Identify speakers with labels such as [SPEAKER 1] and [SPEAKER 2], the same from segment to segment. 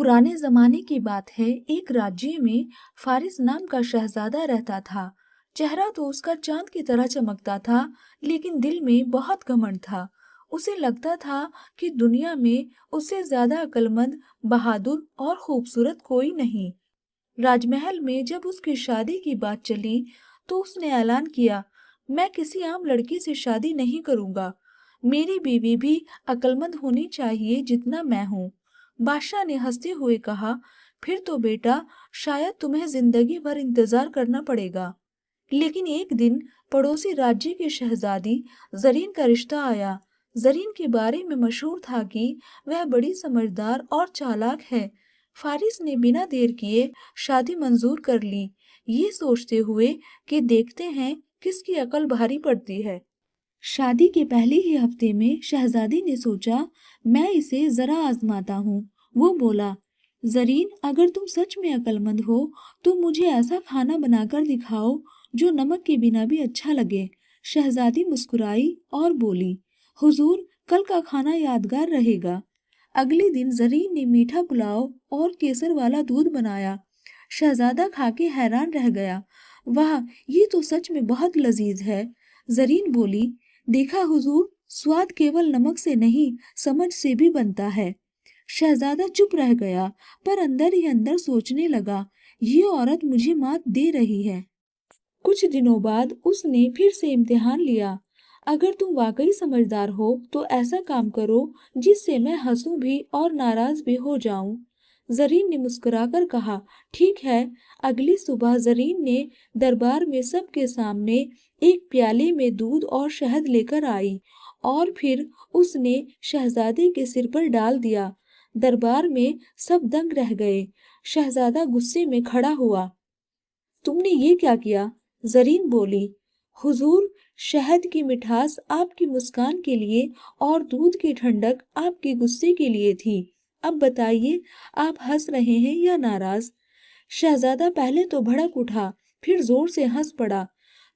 [SPEAKER 1] पुराने जमाने की बात है। एक राज्य में फारिस नाम का शहजादा रहता था। चेहरा तो उसका चांद की तरह चमकता था, लेकिन दिल में बहुत घमंड था। उसे लगता था कि दुनिया में उससे ज्यादा अक्लमंद, बहादुर और खूबसूरत कोई नहीं। राजमहल में जब उसकी शादी की बात चली, तो उसने ऐलान किया, मैं किसी आम लड़की से शादी नहीं करूंगा। मेरी बीवी भी अक्लमंद होनी चाहिए जितना मैं हूँ। बादशाह ने हंसते हुए कहा, फिर तो बेटा शायद तुम्हें जिंदगी भर इंतजार करना पड़ेगा। लेकिन एक दिन पड़ोसी राज्य की शहजादी जरीन का रिश्ता आया। जरीन के बारे में मशहूर था कि वह बड़ी समझदार और चालाक है। फारिस ने बिना देर किए शादी मंजूर कर ली, ये सोचते हुए कि देखते हैं किसकी अकल भारी पड़ती है। शादी के पहले ही हफ्ते में शहजादी ने सोचा, मैं इसे जरा आजमाता हूँ। वो बोला, जरीन अगर तुम सच में अक्लमंद हो तो मुझे ऐसा खाना बनाकर दिखाओ जो नमक के बिना भी अच्छा लगे। शहजादी मुस्कुराई और बोली, हुजूर कल का खाना यादगार रहेगा। अगले दिन जरीन ने मीठा पुलाव और केसर वाला दूध बनाया। शहजादा खा के हैरान रह गया। वाह, ये तो सच में बहुत लजीज है। जरीन बोली, देखा हुजूर, स्वाद केवल नमक से नहीं समझ से भी बनता है। शहजादा चुप रह गया, पर अंदर ही अंदर सोचने लगा, ये औरत मुझे मात दे रही है। कुछ दिनों बाद उसने फिर से इम्तिहान लिया। अगर तुम वाकई समझदार हो तो ऐसा काम करो जिससे मैं हंसूं भी और नाराज भी हो जाऊं। जरीन ने मुस्कुराकर कहा, ठीक है। अगली सुबह जरीन ने दरबार में सबके सामने एक प्याले में दूध और शहद लेकर आई और फिर उसने शहजादे के सिर पर डाल दिया। दरबार में सब दंग रह गए। शहजादा गुस्से में खड़ा हुआ। तुमने ये क्या किया? जरीन बोली, हुजूर, शहद की मिठास आपकी मुस्कान के लिए और दूध की ठंडक आपके गुस्से के लिए थी। अब बताइए, आप हंस रहे हैं या नाराज? शहजादा पहले तो भड़क उठा, फिर जोर से हंस पड़ा।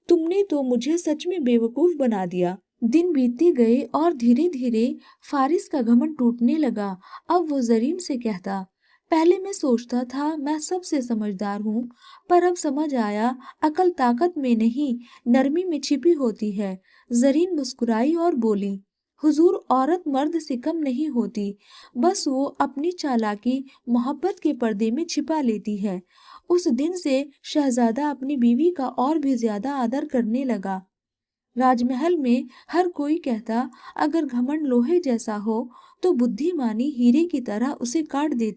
[SPEAKER 1] तुमने तो मुझे सच में बेवकूफ बना दिया। दिन बीतते गए और धीरे धीरे फारिस का घमंड टूटने लगा। अब वो जरीन से कहता, पहले मैं सोचता था मैं सबसे समझदार हूँ, पर अब समझ आया अकल ताकत में नहीं, नरमी में छिपी होती है। जरीन मुस्कुराई और बोली, हुजूर, औरत मर्द से कम नहीं होती, बस वो अपनी चालाकी मोहब्बत के पर्दे में छिपा लेती है। उस दिन से शहजादा अपनी बीवी का और भी ज्यादा आदर करने लगा। राजमहल में हर कोई कहता, अगर घमंड लोहे जैसा हो तो बुद्धिमानी हीरे की तरह उसे काट देती।